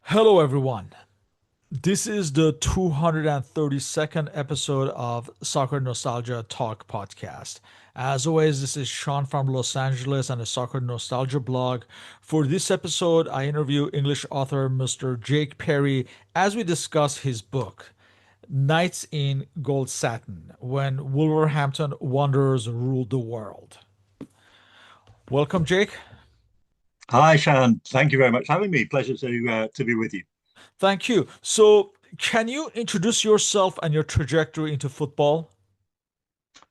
Hello, everyone. This is the 232nd episode of Soccer Nostalgia Talk Podcast. As always, this is Sean from Los Angeles and the Soccer Nostalgia blog. For this episode, I interview English author Mr. Jake Perry as we discuss his book, Knights in Gold Satin, When Wolverhampton Wanderers Ruled the World. Welcome, Jake. Hi, Shan. Thank you very much for having me. Pleasure to be with you. Thank you. So, can you introduce yourself and your trajectory into football?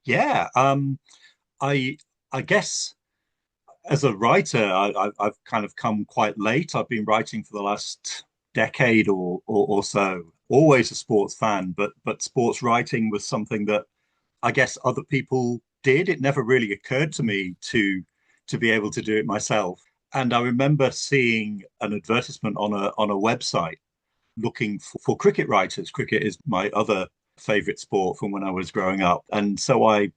Yeah, I I guess as a writer, I've kind of come quite late. I've been writing for the last decade or so. Always a sports fan, but sports writing was something that I guess other people did. It never really occurred to me to be able to do it myself. And I remember seeing an advertisement on a website looking for cricket writers. Cricket is my other favorite sport from when I was growing up. And so I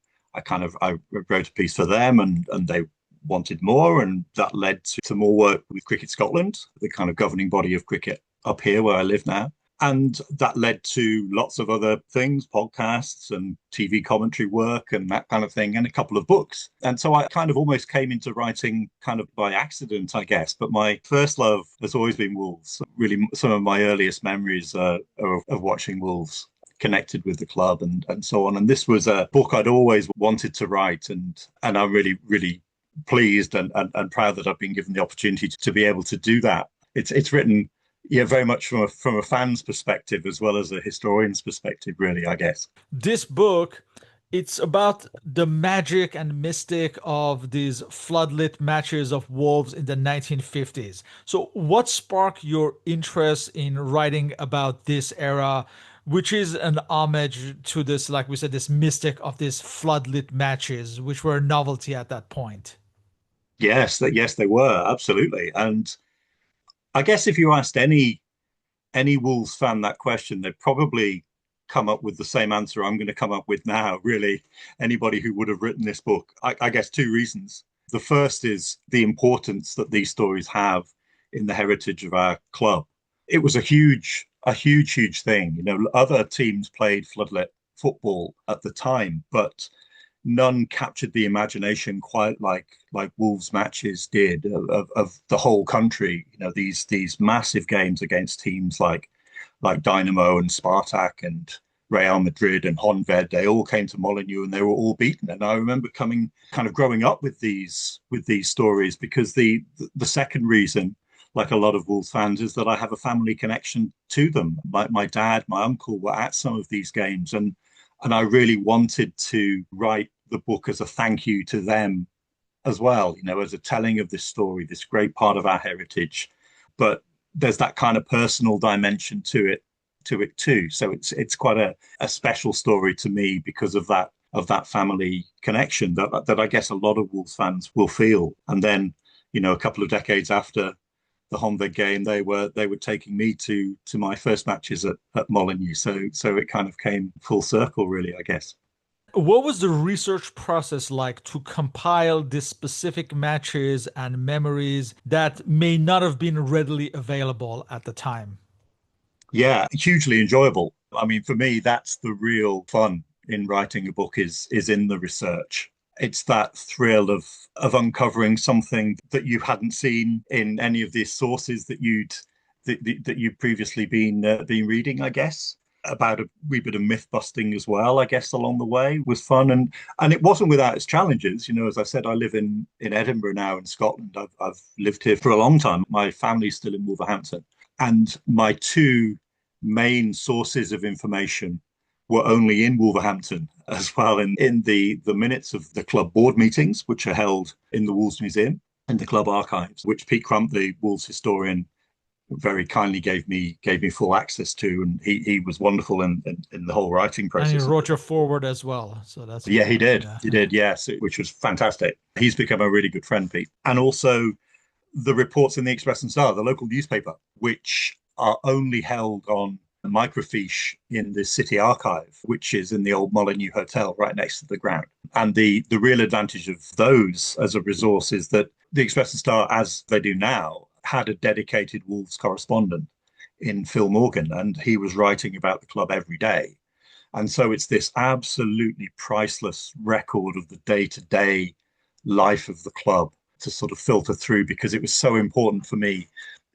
wrote a piece for them and they wanted more. And that led to more work with Cricket Scotland, the kind of governing body of cricket up here where I live now. And that led to lots of other things, podcasts and TV commentary work and that kind of thing, and a couple of books. And so I kind of almost came into writing kind of by accident, I guess. But my first love has always been Wolves. Really, some of my earliest memories are of watching Wolves connected with the club and so on. And this was a book I'd always wanted to write. And I'm really pleased and proud that I've been given the opportunity to be able to do that. It's written, yeah, very much from a fan's perspective as well as a historian's perspective, really, I guess. This book, it's about the magic and mystic of these floodlit matches of Wolves in the 1950s. So, what sparked your interest in writing about this era, which is an homage to this, like we said, this mystic of these floodlit matches, which were a novelty at that point? Yes, they were absolutely. And I guess if you asked any Wolves fan that question, they'd probably come up with the same answer I'm going to come up with now. Really, anybody who would have written this book, I guess, two reasons. The first is the importance that these stories have in the heritage of our club. It was huge thing. You know, other teams played floodlit football at the time, but none captured the imagination quite like Wolves matches did of the whole country. You know, these massive games against teams like Dynamo and Spartak and Real Madrid and Honved, they all came to Molineux and they were all beaten. And I remember coming kind of growing up with these stories because the second reason, like a lot of Wolves fans, is that I have a family connection to them. My dad, my uncle were at some of these games and I really wanted to write the book as a thank you to them as well, you know, as a telling of this story, this great part of our heritage. But there's that kind of personal dimension to it too. So it's quite a special story to me because of that family connection that I guess a lot of Wolves fans will feel. And then, you know, a couple of decades after the Honved game, they were taking me to my first matches at Molineux. So it kind of came full circle, really, I guess. What was the research process like to compile these specific matches and memories that may not have been readily available at the time? Yeah, hugely enjoyable. I mean, for me, that's the real fun in writing a book is in the research. It's that thrill of uncovering something that you hadn't seen in any of the sources that you'd previously been reading, I guess. About a wee bit of myth busting as well, I guess, along the way was fun and it wasn't without its challenges. You know, as I said, I live in Edinburgh now in Scotland. I've lived here for a long time. My family's still in Wolverhampton. And my two main sources of information were only in Wolverhampton as well, in the minutes of the club board meetings, which are held in the Wolves Museum, in the club archives, which Pete Crump, the Wolves historian, very kindly gave me full access to, and he was wonderful in the whole writing And you process of wrote it. your forward as well, so that's Yeah, good. Yeah. he did, yes, which was fantastic. He's become a really good friend, Pete, and also the reports in the Express and Star, the local newspaper, which are only held on microfiche in the city archive, which is in the old Molineux Hotel right next to the ground. And the real advantage of those as a resource is that the Express and Star, as they do now, had a dedicated Wolves correspondent. in Phil Morgan, and he was writing about the club every day. And so it's this absolutely priceless record of the day-to-day life of the club to sort of filter through because it was so important for me.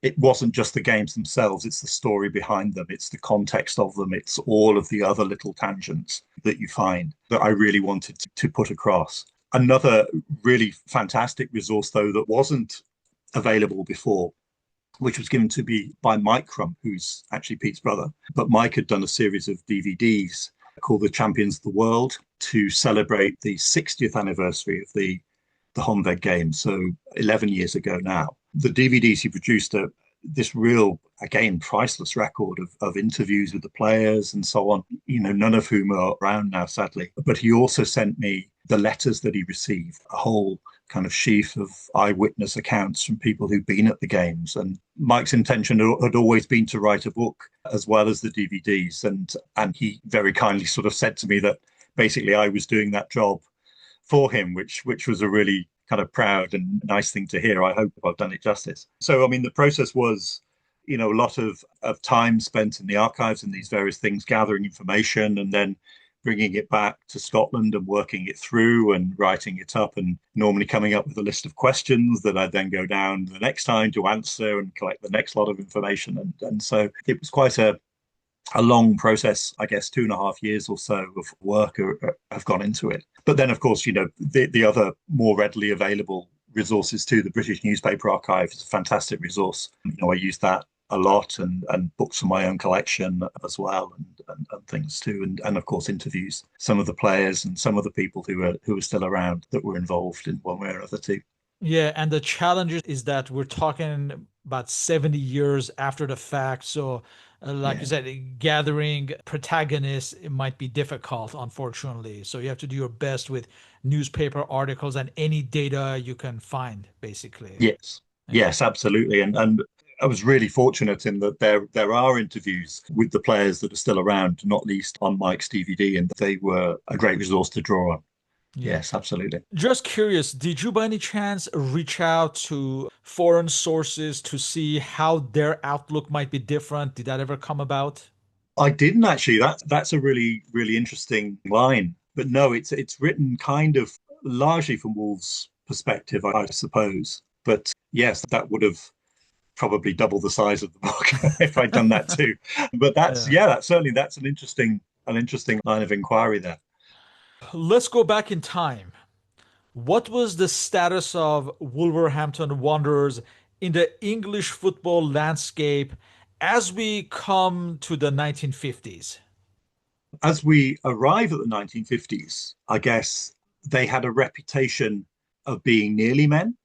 It wasn't just the games themselves, it's the story behind them, it's the context of them, it's all of the other little tangents that you find that I really wanted to put across. Another really fantastic resource, though, that wasn't available before, which was given to me by Mike Crump, who's actually Pete's brother. But Mike had done a series of DVDs called The Champions of the World to celebrate the 60th anniversary of the Honved Games, so 11 years ago now. The DVDs he produced are this real, again, priceless record of interviews with the players and so on, none of whom are around now, sadly. But he also sent me the letters that he received, a whole kind of sheaf of eyewitness accounts from people who'd been at the games. And Mike's intention had always been to write a book as well as the DVDs. And he very kindly sort of said to me that basically I was doing that job for him, which was a really kind of proud and nice thing to hear. I hope I've done it justice. So, I mean, the process was, a lot of time spent in the archives and these various things, gathering information and then bringing it back to Scotland and working it through and writing it up and normally coming up with a list of questions that I then go down the next time to answer and collect the next lot of information. And so it was quite a long process, I guess 2.5 years or so of work have gone into it. But then, of course, the other more readily available resources too, the British Newspaper Archive is a fantastic resource. I use that a lot and books from my own collection as well and things too. And of course, interviews, some of the players and some of the people who are still around that were involved in one way or another too. Yeah, and the challenge is that we're talking about 70 years after the fact. So, like you Yeah. said, gathering protagonists, it might be difficult, unfortunately. So you have to do your best with newspaper articles and any data you can find, basically. Yes. Yeah. Yes, absolutely. And I was really fortunate in that there are interviews with the players that are still around, not least on Mike's DVD, and they were a great resource to draw on. Yeah. Yes, absolutely. Just curious, did you by any chance reach out to foreign sources to see how their outlook might be different? Did that ever come about? I didn't actually. That's a really, really interesting line. But no, it's written kind of largely from Wolves' perspective, I suppose. But yes, that would have probably doubled the size of the book if I'd done that too. But that's Yeah. yeah, that's an interesting line of inquiry there. Let's go back in time. What was the status of Wolverhampton Wanderers in the English football landscape as we come to the 1950s? As we arrive at the 1950s, I guess they had a reputation of being nearly men.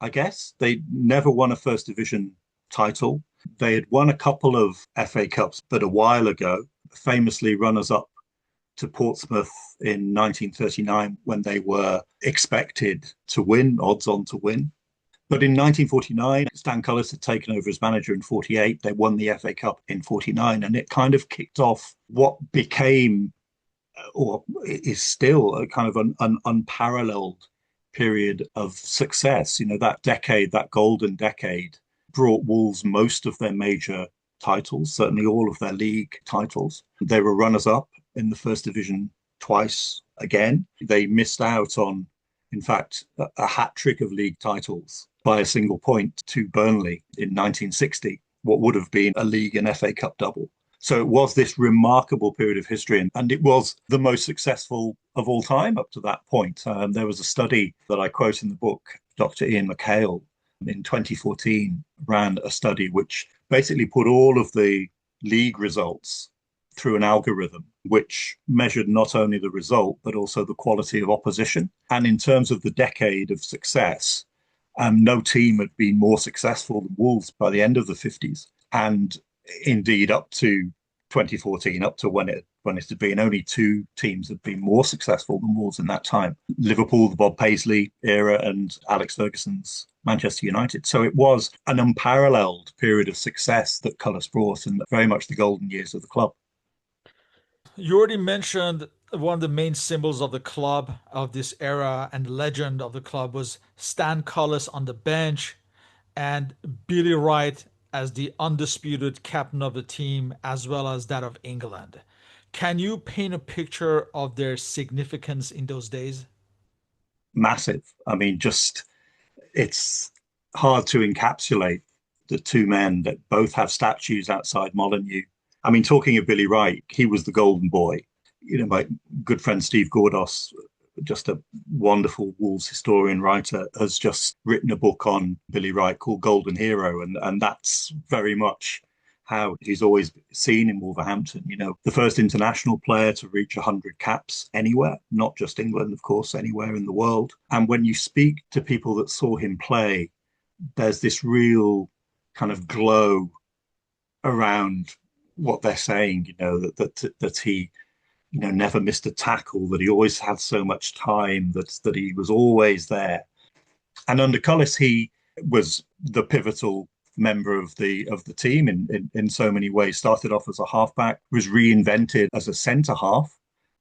I guess they never won a first division title. They had won a couple of FA Cups, but a while ago, famously runners up to Portsmouth in 1939 when they were expected to win, odds on to win. But in 1949, Stan Cullis had taken over as manager in 48. They won the FA Cup in 49, and it kind of kicked off what became, or is still, a kind of an unparalleled period of success. That decade, that golden decade, brought Wolves most of their major titles, certainly all of their league titles. They were runners up in the first division twice again. They missed out on, in fact, a hat trick of league titles by a single point to Burnley in 1960, what would have been a league and FA Cup double. So it was this remarkable period of history, and it was the most successful of all time up to that point. There was a study that I quote in the book. Dr. Ian McHale in 2014 ran a study which basically put all of the league results through an algorithm which measured not only the result but also the quality of opposition. And in terms of the decade of success, no team had been more successful than Wolves by the end of the 50s. And indeed, up to 2014, up to when it had been, only two teams had been more successful than Wolves in that time: Liverpool, the Bob Paisley era, and Alex Ferguson's Manchester United. So it was an unparalleled period of success that Cullis brought, and very much the golden years of the club. You already mentioned one of the main symbols of the club of this era and legend of the club was Stan Cullis on the bench and Billy Wright as the undisputed captain of the team as well as that of England. Can you paint a picture of their significance in those days? Massive. I mean, just it's hard to encapsulate the two men that both have statues outside Molineux. I mean, talking of Billy Wright, he was the golden boy. You know, my good friend Steve Gordos, just a wonderful Wolves historian writer, has just written a book on Billy Wright called Golden Hero, and that's very much how he's always seen in Wolverhampton. You know, the first international player to reach 100 caps anywhere, not just England, of course, anywhere in the world. And when you speak to people that saw him play, there's this real kind of glow around what they're saying. You know, that he never missed a tackle, that he always had so much time, that he was always there. And under Cullis, he was the pivotal member of the team in so many ways. Started off as a halfback, was reinvented as a centre half,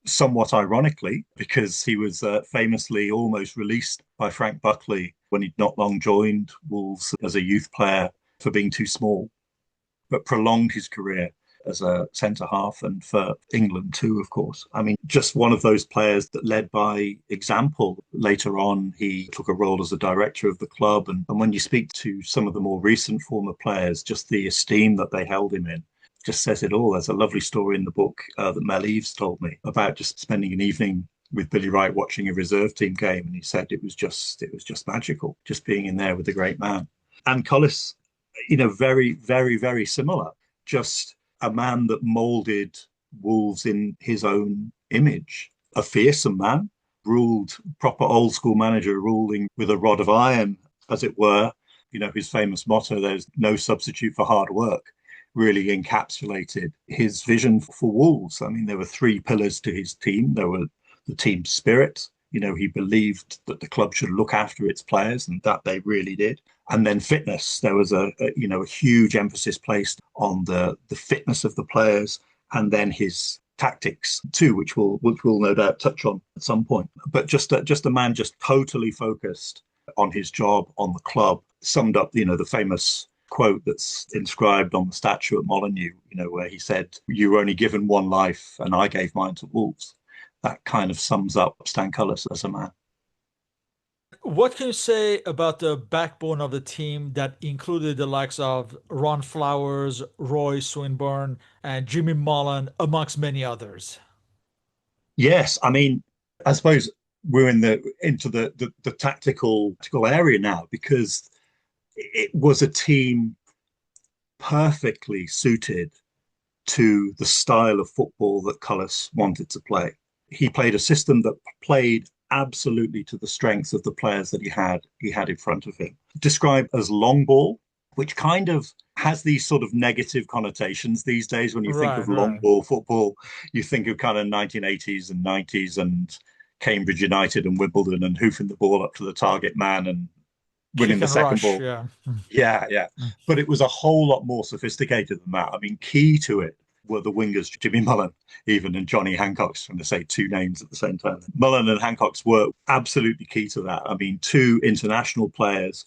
somewhat ironically, because he was famously almost released by Frank Buckley when he'd not long joined Wolves as a youth player for being too small, but prolonged his career as a centre half and for England too, of course. I mean, just one of those players that led by example. Later on, he took a role as a director of the club. And when you speak to some of the more recent former players, just the esteem that they held him in just says it all. There's a lovely story in the book that Mel Eves told me about just spending an evening with Billy Wright watching a reserve team game. And he said it was just magical, just being in there with the great man. And Collis, very, very, very similar. Just a man that molded Wolves in his own image, a fearsome man, ruled proper old school manager, ruling with a rod of iron, as it were. You know, his famous motto, there's no substitute for hard work, really encapsulated his vision for Wolves. I mean, there were three pillars to his team. There were the team spirit. You know, he believed that the club should look after its players, and that they really did. And then fitness. There was a huge emphasis placed on the fitness of the players, and then his tactics too, which we'll no doubt touch on at some point. But just a man just totally focused on his job, on the club. Summed up, the famous quote that's inscribed on the statue at Molineux, where he said, "You were only given one life, and I gave mine to Wolves." That kind of sums up Stan Cullis as a man. What can you say about the backbone of the team that included the likes of Ron Flowers, Roy Swinburne, and Jimmy Mullen, amongst many others? Yes, I mean, I suppose we're into the tactical area now, because it was a team perfectly suited to the style of football that Cullis wanted to play. He played a system that played absolutely to the strengths of the players that he had in front of him. Described as long ball, which kind of has these sort of negative connotations these days. When you think Right, of long right. ball football, you think of kind of 1980s and 90s and Cambridge United and Wimbledon and hoofing the ball up to the target man and winning Kick the and second rush, ball. yeah. Yeah, yeah. But it was a whole lot more sophisticated than that. I mean, key to it were the wingers, Jimmy Mullen, even, and Johnny Hancock's, trying to say two names at the same time. Mullen and Hancock's were absolutely key to that. I mean, two international players,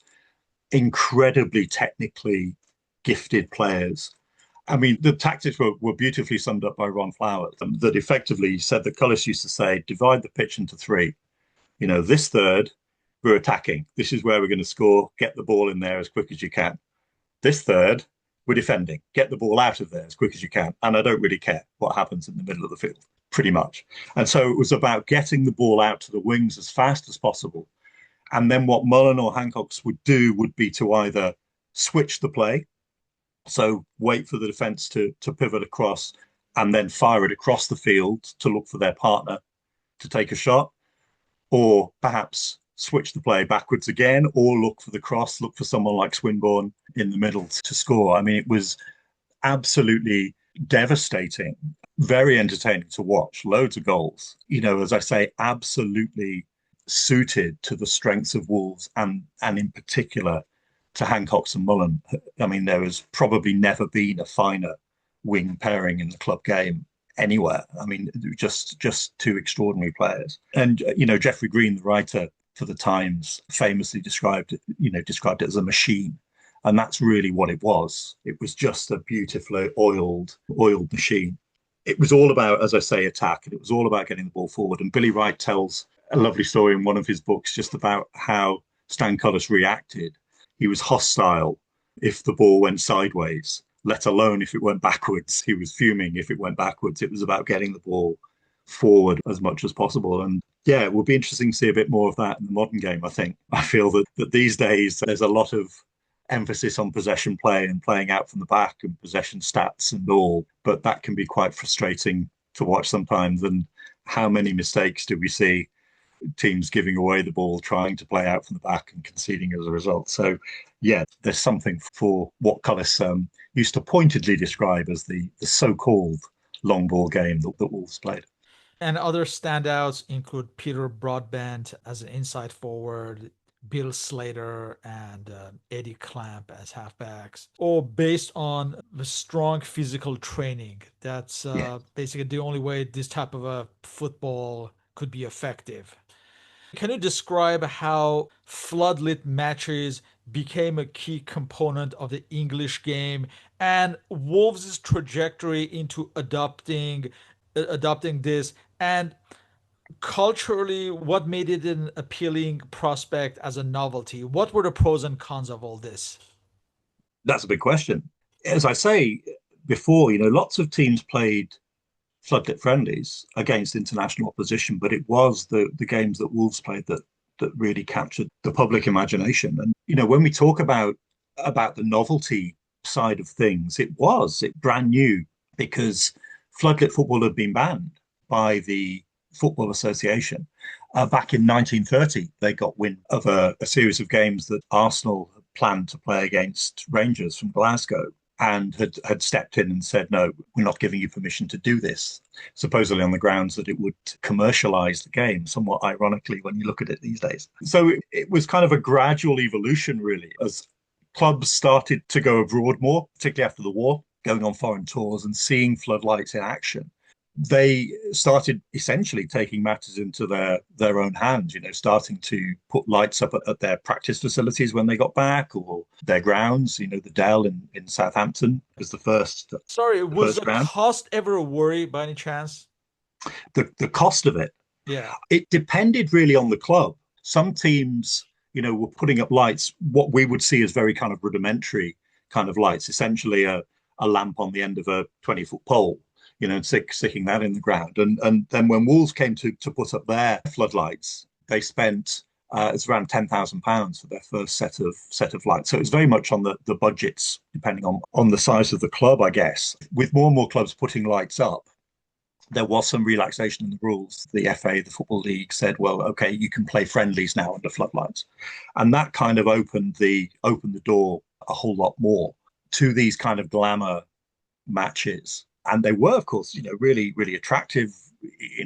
incredibly technically gifted players. I mean, the tactics were beautifully summed up by Ron Flowers, and that effectively said that Cullis used to say, divide the pitch into three. This third, we're attacking. This is where we're going to score. Get the ball in there as quick as you can. This third, we're defending. Get the ball out of there as quick as you can. And I don't really care what happens in the middle of the field, pretty much. And so it was about getting the ball out to the wings as fast as possible. And then what Mullen or Hancock's would do would be to either switch the play, so wait for the defence to pivot across and then fire it across the field to look for their partner to take a shot, or perhaps switch the play backwards again, or look for the cross, look for someone like Swinburne in the middle to score. I mean, it was absolutely devastating, very entertaining to watch, loads of goals. As I say, absolutely suited to the strengths of Wolves and in particular to Hancock's and Mullen. I mean, there has probably never been a finer wing pairing in the club game anywhere. I mean, just two extraordinary players. And Geoffrey Green, the writer for the Times, famously described it as a machine. And that's really what it was. It was just a beautifully oiled machine. It was all about, as I say, attack, and it was all about getting the ball forward. And Billy Wright tells a lovely story in one of his books just about how Stan Cullis reacted. He was hostile if the ball went sideways, let alone if it went backwards. He was fuming if it went backwards. It was about getting the ball forward as much as possible. And yeah, it will be interesting to see a bit more of that in the modern game, I think. I feel that these days there's a lot of emphasis on possession play and playing out from the back and possession stats and all, but that can be quite frustrating to watch sometimes. And how many mistakes do we see teams giving away the ball, trying to play out from the back and conceding as a result? So, yeah, there's something for what Cullis used to pointedly describe as the so-called long ball game that Wolves played. And other standouts include Peter Broadbent as an inside forward, Bill Slater and Eddie Clamp as halfbacks, all based on the strong physical training. That's Yeah, basically the only way this type of a football could be effective. Can you describe how floodlit matches became a key component of the English game and Wolves' trajectory into adopting this, and culturally what made it an appealing prospect as a novelty? What were the pros and cons of all this? that's a big question. As I say before, lots of teams played floodlit friendlies against international opposition, but it was the games that Wolves played that really captured the public imagination. And when we talk about the novelty side of things, it brand new because floodlit football had been banned by the Football Association. Back in 1930, they got wind of a series of games that Arsenal had planned to play against Rangers from Glasgow, and had stepped in and said, no, we're not giving you permission to do this, supposedly on the grounds that it would commercialize the game, somewhat ironically when you look at it these days. So it was kind of a gradual evolution, really, as clubs started to go abroad more, particularly after the war, going on foreign tours and seeing floodlights in action. They started essentially taking matters into their own hands, starting to put lights up at their practice facilities when they got back, or their grounds. The Dell in Southampton was Sorry, the was first the ground. cost ever a worry by any chance? The cost of it, Yeah. it depended really on the club. Some teams, were putting up lights, what we would see as very kind of rudimentary kind of lights, essentially a lamp on the end of a 20-foot pole, and sticking that in the ground. And then when Wolves came to put up their floodlights, they spent it's around £10,000 for their first set of lights. So it was very much on the budgets, depending on the size of the club, I guess. With more and more clubs putting lights up, there was some relaxation in the rules. The FA, the Football League, said, well, okay, you can play friendlies now under floodlights. And that kind of opened the door a whole lot more to these kind of glamour matches. And they were, of course, really, really attractive,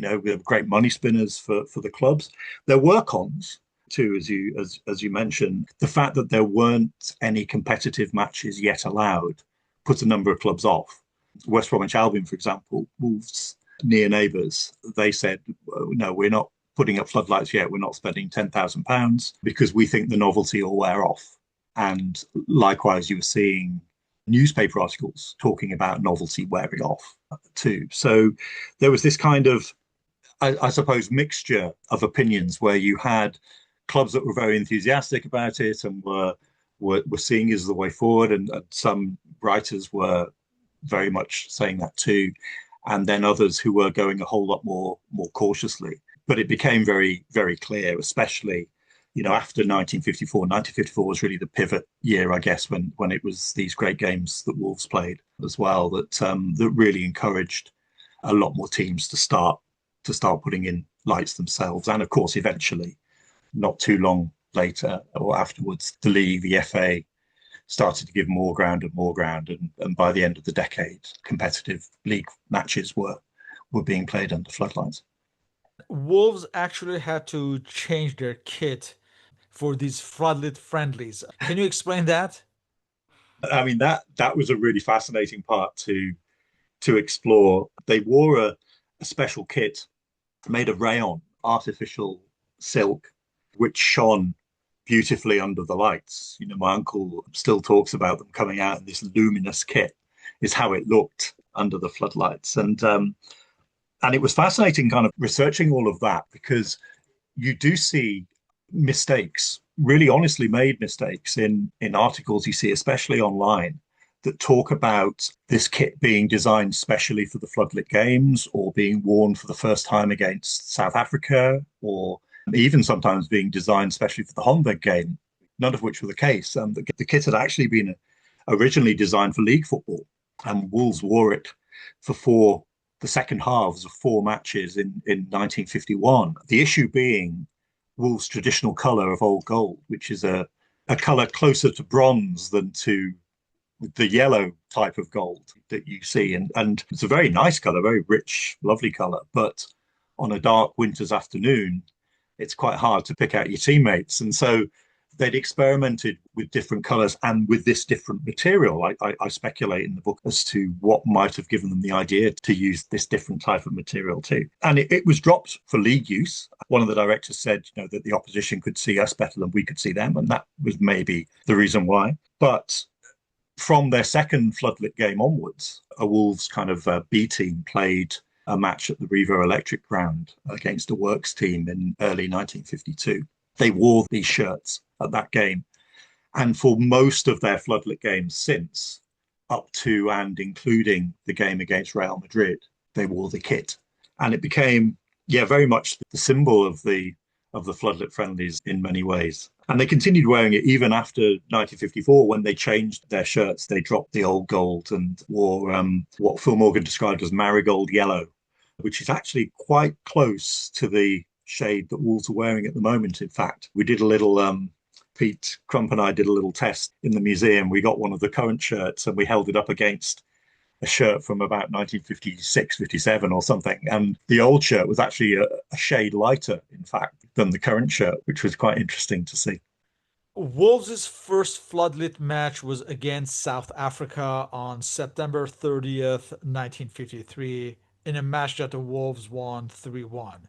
with great money spinners for the clubs. There were cons too, as you mentioned. The fact that there weren't any competitive matches yet allowed put a number of clubs off. West Bromwich Albion, for example, Wolves' near neighbours, they said, no, we're not putting up floodlights yet. We're not spending £10,000 because we think the novelty will wear off. And likewise, you were seeing newspaper articles talking about novelty wearing off too. So there was this kind of, I suppose, mixture of opinions where you had clubs that were very enthusiastic about it and were seeing it as the way forward, and some writers were very much saying that too, and then others who were going a whole lot more cautiously. But it became very, very clear, especially after 1954. 1954 was really the pivot year, I guess, when it was these great games that Wolves played as well, that really encouraged a lot more teams to start putting in lights themselves. And of course, eventually, not too long later or afterwards, the league, the FA, started to give more ground and more ground. And by the end of the decade, competitive league matches were being played under floodlights. Wolves actually had to change their kit for these floodlit friendlies. Can you explain that? I mean, that was a really fascinating part to explore. They wore a special kit made of rayon, artificial silk, which shone beautifully under the lights. My uncle still talks about them coming out in this luminous kit, is how it looked under the floodlights. And it was fascinating kind of researching all of that, because you do see mistakes, really honestly made mistakes in articles you see, especially online, that talk about this kit being designed specially for the floodlit games, or being worn for the first time against South Africa, or even sometimes being designed specially for the Holmberg game, none of which were the case. The kit had actually been originally designed for league football, and Wolves wore it for the second halves of four matches in 1951. The issue being Wolves' traditional colour of old gold, which is a colour closer to bronze than to the yellow type of gold that you see. And it's a very nice colour, very rich, lovely colour. But on a dark winter's afternoon, it's quite hard to pick out your teammates. And so they'd experimented with different colors and with this different material. I speculate in the book as to what might have given them the idea to use this different type of material too. And it was dropped for league use. One of the directors said, that the opposition could see us better than we could see them. And that was maybe the reason why. But from their second floodlit game onwards, a Wolves kind of B team played a match at the Revo Electric Ground against a works team in early 1952. They wore these shirts at that game. And for most of their floodlit games since, up to and including the game against Real Madrid, they wore the kit. And it became, very much the symbol of the floodlit friendlies in many ways. And they continued wearing it even after 1954, when they changed their shirts. They dropped the old gold and wore what Phil Morgan described as marigold yellow, which is actually quite close to the shade that Wolves are wearing at the moment. In fact, we did a little, Pete Crump and I did a little test in the museum. We got one of the current shirts and we held it up against a shirt from about 1956, 57 or something. And the old shirt was actually a shade lighter, in fact, than the current shirt, which was quite interesting to see. Wolves' first floodlit match was against South Africa on September 30th, 1953, in a match that the Wolves won 3-1.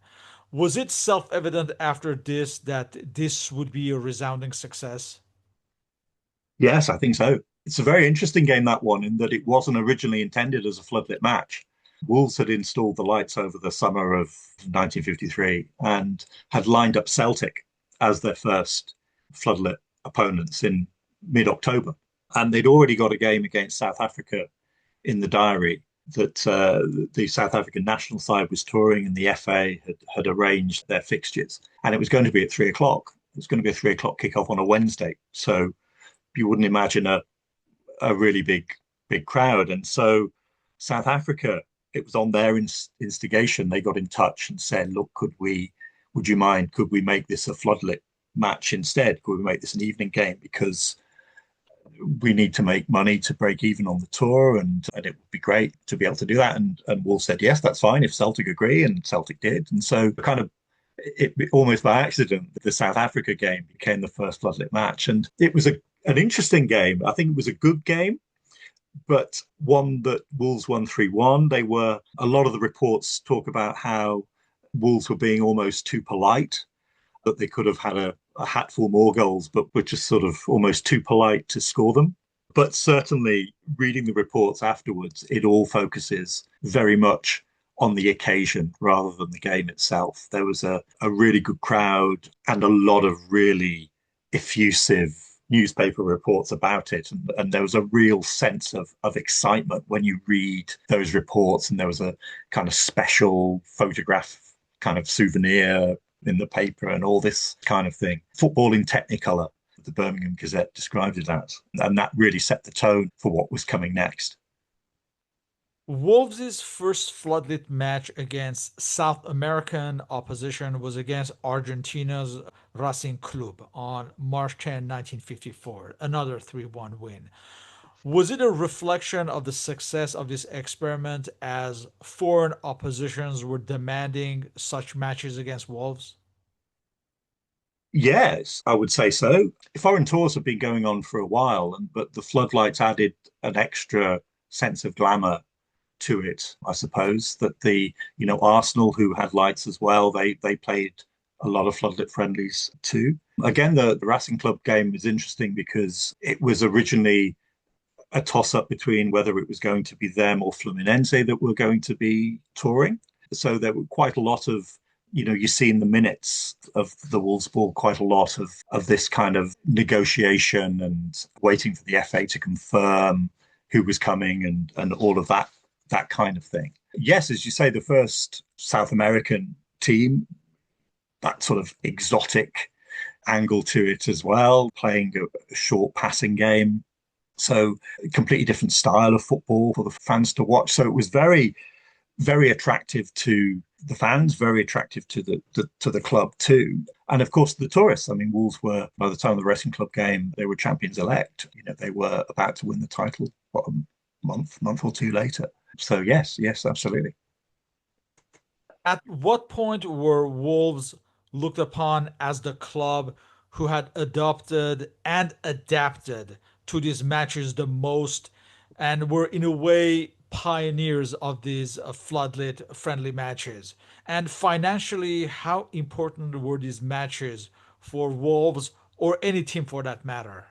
Was it self-evident after this that this would be a resounding success? Yes, I think so. It's a very interesting game, that one, in that it wasn't originally intended as a floodlit match. Wolves had installed the lights over the summer of 1953 and had lined up Celtic as their first floodlit opponents in mid-October. And they'd already got a game against South Africa in the diary that the South African national side was touring, and the FA had arranged their fixtures. And it was going to be at 3 o'clock. It was going to be a 3 o'clock kickoff on a Wednesday. So you wouldn't imagine a really big crowd. And so South Africa, it was on their instigation, they got in touch and said, look, could we make this a floodlit match instead? Could we make this an evening game? Because we need to make money to break even on the tour, and it would be great to be able to do that. And Wolves said, yes, that's fine if Celtic agree, and Celtic did. And so kind of it almost by accident, the South Africa game became the first floodlit match. And it was an interesting game. I think it was a good game, but one that Wolves won 3-1. A lot of the reports talk about how Wolves were being almost too polite, that they could have had a hatful more goals, but were just sort of almost too polite to score them. But certainly, reading the reports afterwards, it all focuses very much on the occasion rather than the game itself. There was a really good crowd and a lot of really effusive newspaper reports about it. And there was a real sense of excitement when you read those reports. And there was a kind of special photograph, kind of souvenir in the paper and all this kind of thing. Football in Technicolor, the Birmingham Gazette described it as. And that really set the tone for what was coming next. Wolves' first floodlit match against South American opposition was against Argentina's Racing Club on March 10, 1954, another 3-1 win. Was it a reflection of the success of this experiment as foreign oppositions were demanding such matches against Wolves? Yes, I would say so. Foreign tours have been going on for a while, but the floodlights added an extra sense of glamour to it, I suppose. That Arsenal, who had lights as well, they played a lot of floodlit friendlies too. Again, the Racing Club game was interesting because it was originally a toss-up between whether it was going to be them or Fluminense that were going to be touring. So there were quite a lot of, you see in the minutes of the Wolves ball quite a lot of this kind of negotiation and waiting for the FA to confirm who was coming and all of that kind of thing. Yes, as you say, the first South American team, that sort of exotic angle to it as well, playing a short passing game. So a completely different style of football for the fans to watch. So it was very, very attractive to the fans, very attractive to the club too. And of course the tourists. I mean, Wolves were, by the time of the Racing Club game, they were champions elect. They were about to win the title, what, a month or two later. So yes, absolutely. At what point were Wolves looked upon as the club who had adopted and adapted to these matches the most and were, in a way, pioneers of these floodlit friendly matches? And financially, how important were these matches for Wolves or any team for that matter?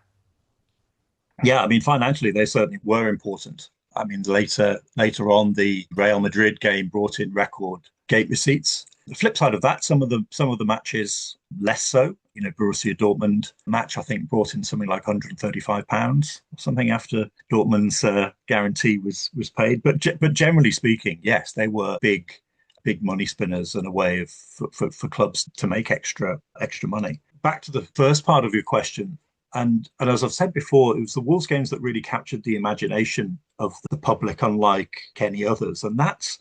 Yeah, I mean, financially, they certainly were important. I mean, later on, the Real Madrid game brought in record gate receipts. The flip side of that, some of the matches less so. Borussia Dortmund match I think brought in something like £135 or something after Dortmund's guarantee was paid. But generally speaking, yes, they were big money spinners and a way of for clubs to make extra money. Back to the first part of your question, and as I've said before, it was the Wolves games that really captured the imagination of the public, unlike any others. And that's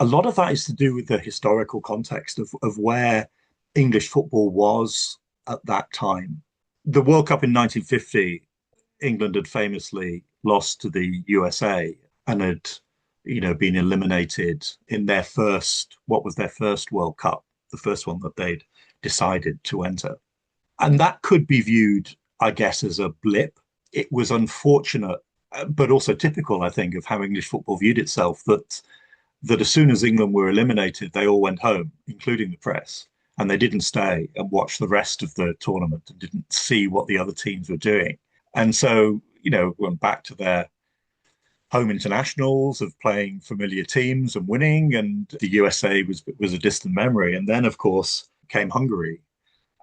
a lot of that is to do with the historical context of where English football was at that time. The World Cup in 1950, England had famously lost to the USA and had, been eliminated in what was their first World Cup, the first one that they'd decided to enter. And that could be viewed, I guess, as a blip. It was unfortunate, but also typical, I think, of how English football viewed itself, that as soon as England were eliminated, they all went home, including the press, and they didn't stay and watch the rest of the tournament and didn't see what the other teams were doing. And so, went back to their home internationals of playing familiar teams and winning, and the USA was a distant memory. And then, of course, came Hungary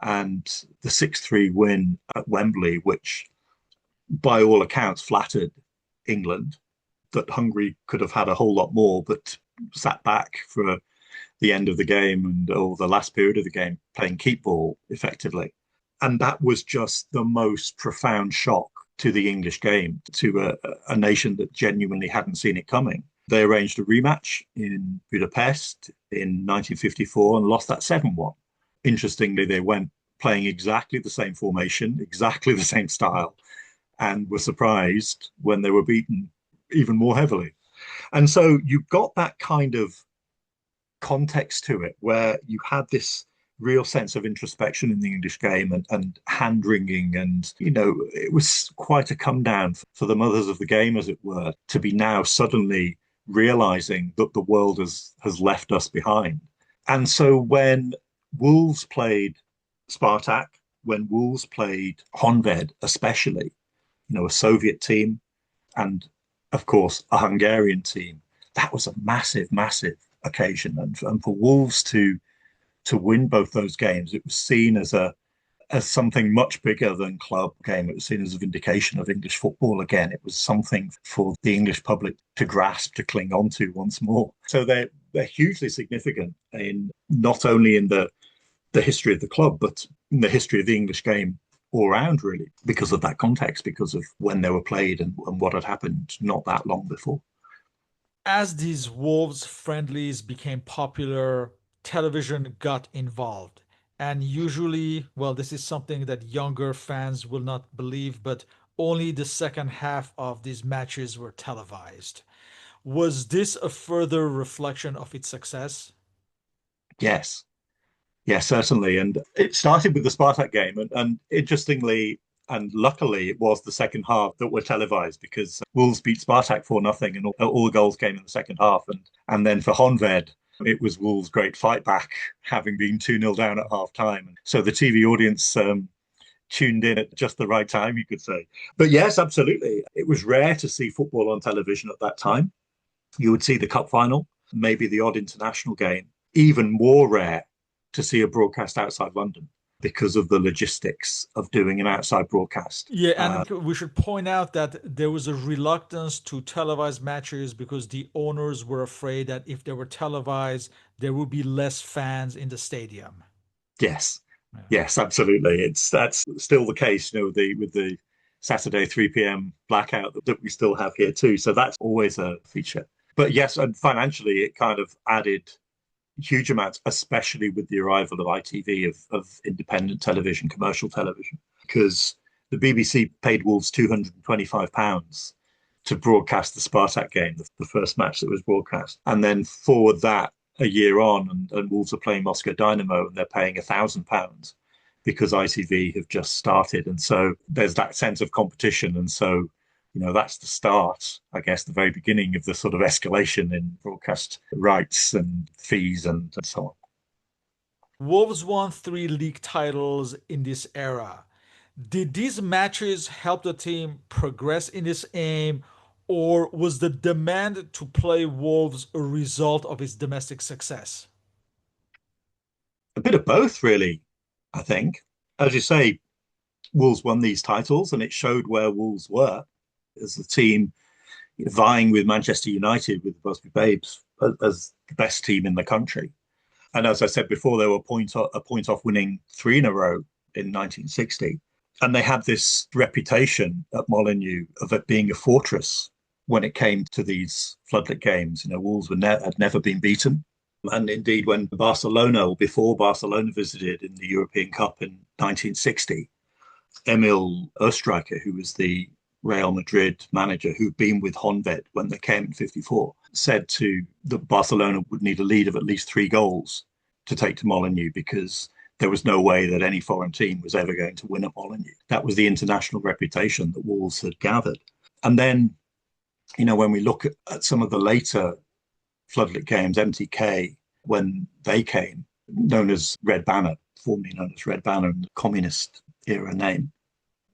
and the 6-3 win at Wembley, which by all accounts flattered England, that Hungary could have had a whole lot more, but sat back for the end of the game or the last period of the game, playing keep ball effectively. And that was just the most profound shock to the English game, to a nation that genuinely hadn't seen it coming. They arranged a rematch in Budapest in 1954 and lost that 7-1. Interestingly, they went playing exactly the same formation, exactly the same style, and were surprised when they were beaten even more heavily. And so you got that kind of context to it where you had this real sense of introspection in the English game and hand wringing. And, it was quite a come down for the mothers of the game, as it were, to be now suddenly realizing that the world has left us behind. And so when Wolves played Spartak, when Wolves played Honved, especially, a Soviet team, and of course a Hungarian team, that was a massive, massive occasion. And for Wolves to win both those games, it was seen as something much bigger than club game. It was seen as a vindication of English football again. It was something for the English public to grasp, to cling on to once more. So they're hugely significant in not only in the history of the club, but in the history of the English game all around, really, because of that context, because of when they were played and what had happened not that long before. As these Wolves friendlies became popular, television got involved. And usually, well, this is something that younger fans will not believe, but only the second half of these matches were televised. Was this a further reflection of its success? Yes, yes, certainly. And it started with the Spartak game. And interestingly, and luckily, it was the second half that were televised because Wolves beat Spartak 4-0 and all the goals came in the second half. And then for Honved, It was Wolves' great fight back, having been 2-0 down at half time. So the TV audience tuned in at just the right time, you could say. But yes, absolutely. It was rare to see football on television at that time. You would see the cup final, maybe the odd international game. Even more rare to see a broadcast outside London because of the logistics of doing an outside broadcast. Yeah, and we should point out that there was a reluctance to televise matches because the owners were afraid that if they were televised, there would be less fans in the stadium. Yes, Yeah. yes, absolutely. That's still the case, with the Saturday 3 p.m. blackout that we still have here too. So that's always a feature. But yes, and financially, it kind of added huge amounts, especially with the arrival of ITV, of independent television, commercial television, because the BBC paid Wolves £225 to broadcast the Spartak game, the first match that was broadcast. And then forward that a year on, and Wolves are playing Moscow Dynamo, and they're paying £1,000 because ITV have just started. And so there's that sense of competition. And so, that's the start, I guess, the very beginning of the sort of escalation in broadcast rights and fees and so on. Wolves won 3 league titles in this era. Did these matches help the team progress in this aim, or was the demand to play Wolves a result of its domestic success? A bit of both, really, I think. As you say, Wolves won these titles, and it showed where Wolves were as the team, vying with Manchester United, with the Busby Babes, as the best team in the country. And as I said before, they were a point off winning 3 in a row in 1960. And they had this reputation at Molineux of it being a fortress when it came to these floodlit games. Wolves had never been beaten. And indeed, when Barcelona, or before Barcelona visited in the European Cup in 1960, Emil Oestreicher, who was the Real Madrid manager who'd been with Honved when they came in 54, said that Barcelona would need a lead of at least 3 goals to take to Molineux, because there was no way that any foreign team was ever going to win at Molineux. That was the international reputation that Wolves had gathered. And then, when we look at some of the later floodlit games, MTK, when they came, known as Red Banner, formerly known as Red Banner in the communist era name,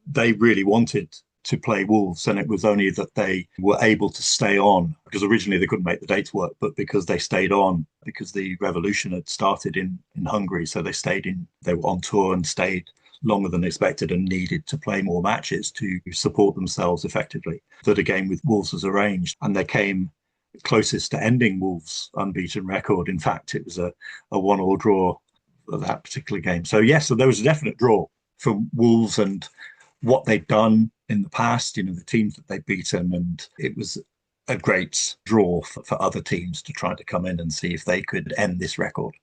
they really wanted to play Wolves, and it was only that they were able to stay on, because originally they couldn't make the dates work, but because they stayed on, because the revolution had started in Hungary, so they were on tour and stayed longer than expected and needed to play more matches to support themselves effectively, that a game with Wolves was arranged, and they came closest to ending Wolves' unbeaten record. In fact, it was a 1-1 draw of that particular game. So yes, so there was a definite draw for Wolves and what they'd done in the past, the teams that they'd beaten, and it was a great draw for other teams to try to come in and see if they could end this record.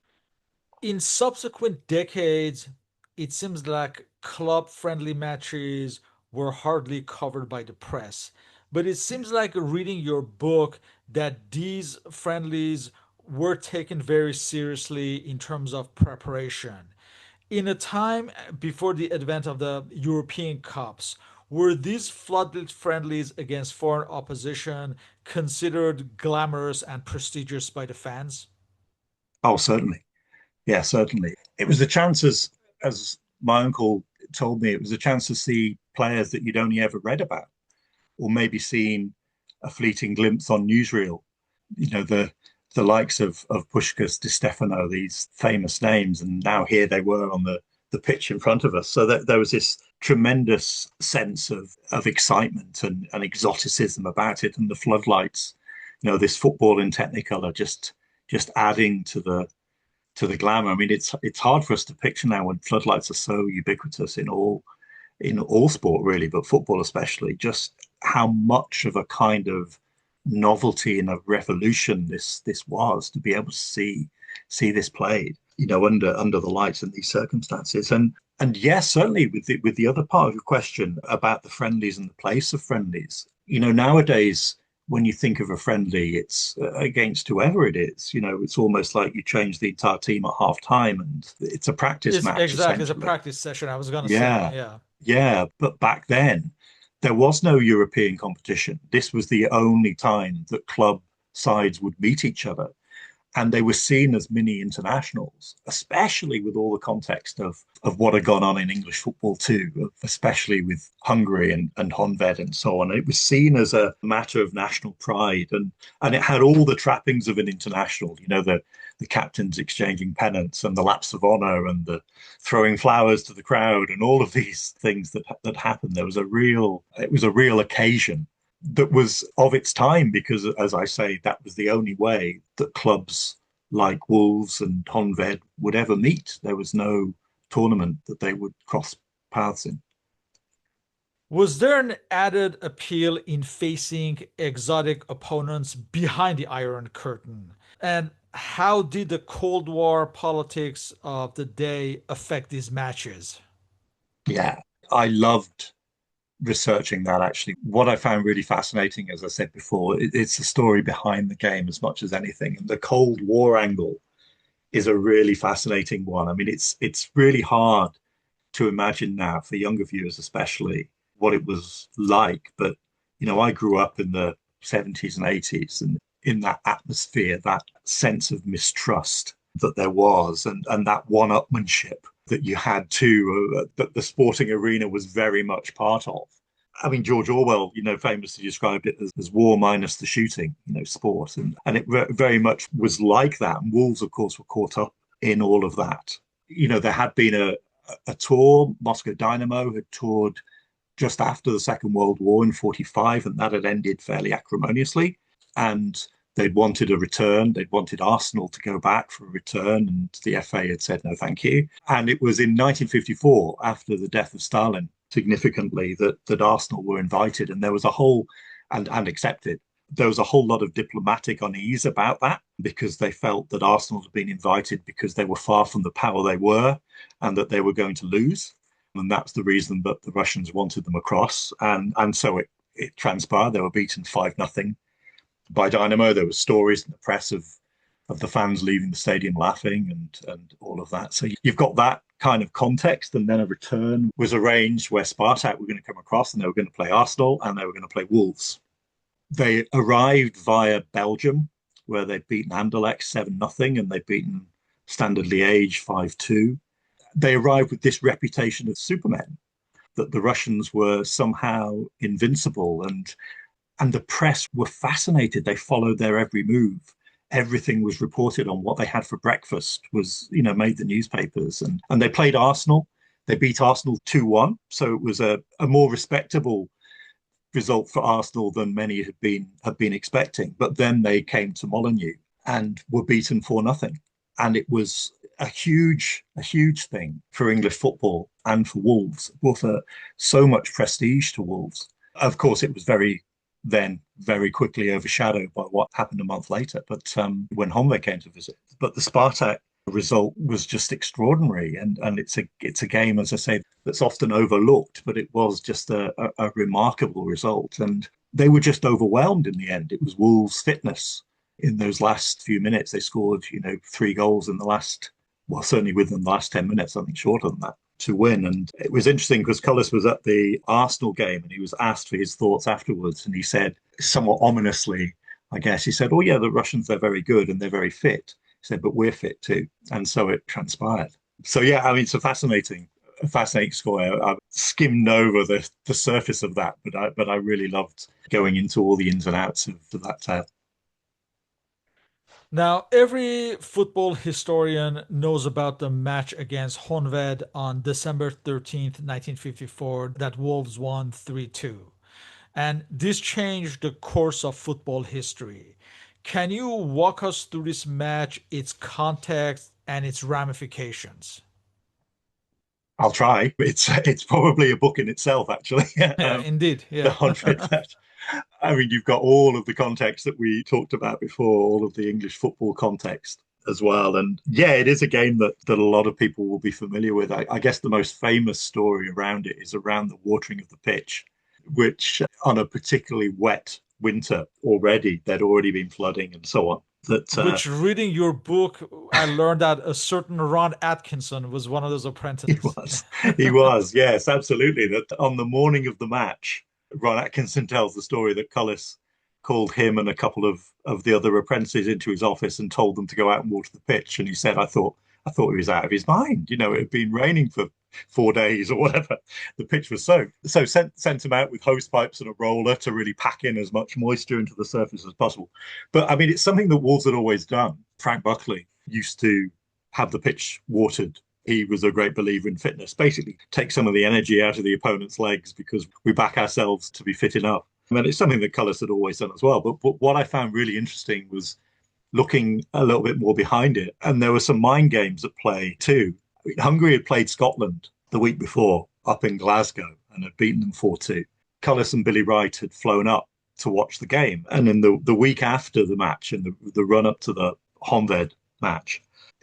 In subsequent decades, it seems like club friendly matches were hardly covered by the press. But it seems like reading your book that these friendlies were taken very seriously in terms of preparation. In a time before the advent of the European Cups, were these floodlit friendlies against foreign opposition considered glamorous and prestigious by the fans? Oh, certainly. Yeah, certainly. It was a chance, as my uncle told me, it was a chance to see players that you'd only ever read about, or maybe seen a fleeting glimpse on newsreel. The likes of Puskás, Di Stefano, these famous names, and now here they were on the pitch in front of us. So that there was this tremendous sense of excitement and exoticism about it, and the floodlights, this football in Technicolor just adding to the glamour. I mean, it's hard for us to picture now when floodlights are so ubiquitous in all sport, really, but football especially, just how much of a kind of novelty and a revolution this was, to be able to see this played, under the lights in these circumstances. And yes, certainly with the other part of your question about the friendlies and the place of friendlies, nowadays when you think of a friendly, it's against whoever it is. It's almost like you change the entire team at half time, and it's a practice It's match exactly, it's a essentially. practice session, I was gonna say. Yeah, Yeah. yeah. But back then, there was no European competition. This was the only time that club sides would meet each other. and they were seen as mini internationals, especially with all the context of what had gone on in English football too, especially with Hungary and Honved and so on. It was seen as a matter of national pride, and it had all the trappings of an international. You know, the captains exchanging pennants and the laps of honor and the throwing flowers to the crowd and all of these things that happened. It was a real occasion that was of its time because, as I say, that was the only way that clubs like Wolves and Honved would ever meet. There was no tournament that they would cross paths in. Was there an added appeal in facing exotic opponents behind the Iron Curtain? And how did the Cold War politics of the day affect these matches? Yeah, I loved researching that actually. What I found really fascinating, as I said before, it's the story behind the game as much as anything. And the Cold War angle is a really fascinating one. I mean, it's really hard to imagine now for younger viewers, especially what it was like. But I grew up in the 70s and 80s, and in that atmosphere, that sense of mistrust that there was, and that one-upmanship that you had too, that the sporting arena was very much part of. I mean, George Orwell, famously described it as war minus the shooting, sport. And it very much was like that. And Wolves, of course, were caught up in all of that. There had been a tour. Moscow Dynamo had toured just after the Second World War in 45, and that had ended fairly acrimoniously. And they'd wanted a return. They'd wanted Arsenal to go back for a return, and the FA had said no, thank you. And it was in 1954, after the death of Stalin, significantly, that Arsenal were invited, and there was a whole and accepted. There was a whole lot of diplomatic unease about that because they felt that Arsenal had been invited because they were far from the power they were, and that they were going to lose. And that's the reason that the Russians wanted them across. And so it transpired. They were beaten 5-0 by Dynamo. There were stories in the press of the fans leaving the stadium laughing and all of that. So you've got that kind of context, and then a return was arranged where Spartak were going to come across, and they were going to play Arsenal, and they were going to play Wolves. They arrived via Belgium, where they'd beaten Anderlecht 7-0, and they'd beaten Standard Liège 5-2. They arrived with this reputation of supermen, that the Russians were somehow invincible, and the press were fascinated. They followed their every move. Everything was reported on. What they had for breakfast was, made the newspapers. And they played Arsenal. They beat Arsenal 2-1. So it was a more respectable result for Arsenal than many had been expecting. But then they came to Molineux and were beaten 4-0. And it was a huge thing for English football and for Wolves. It brought so much prestige to Wolves. Of course, it was very quickly overshadowed by what happened a month later. But when Honved came to visit, but the Spartak result was just extraordinary, and it's a game, as I say, that's often overlooked, but it was just a remarkable result, and they were just overwhelmed in the end. It was Wolves' fitness in those last few minutes. They scored, 3 goals in the last, well, certainly within the last 10 minutes, I think shorter than that, to win. And it was interesting because Cullis was at the Arsenal game and he was asked for his thoughts afterwards. And he said, somewhat ominously, I guess, he said, oh, yeah, the Russians, they're very good and they're very fit. He said, but we're fit too. And so it transpired. So, yeah, I mean, it's a fascinating score. I skimmed over the surface of that, but I really loved going into all the ins and outs of that tale. Now, every football historian knows about the match against Honved on December 13th, 1954, that Wolves won 3-2. And this changed the course of football history. Can you walk us through this match, its context, and its ramifications? I'll try. It's probably a book in itself, actually. Yeah, indeed. The Yeah. Honved match. I mean, you've got all of the context that we talked about before, all of the English football context as well. And yeah, it is a game that a lot of people will be familiar with. I guess the most famous story around it is around the watering of the pitch, which on a particularly wet winter already, there'd already been flooding and so on. That Which, reading your book, I learned that a certain Ron Atkinson was one of those He apprentices. was, he was, yes, absolutely. That on the morning of the match, Ron Atkinson tells the story that Cullis called him and a couple of the other apprentices into his office and told them to go out and water the pitch. And he said, I thought he was out of his mind. You know, it had been raining for 4 days or whatever. The pitch was soaked. So sent him out with hose pipes and a roller to really pack in as much moisture into the surface as possible. But I mean, it's something that Wolves had always done. Frank Buckley used to have the pitch watered. He was a great believer in fitness. Basically, take some of the energy out of the opponent's legs because we back ourselves to be fit enough. I mean, it's something that Cullis had always done as well. But what I found really interesting was looking a little bit more behind it. And there were some mind games at play too. I mean, Hungary had played Scotland the week before up in Glasgow and had beaten them 4-2. Cullis and Billy Wright had flown up to watch the game. And in the week after the match, in the run up to the Honved match,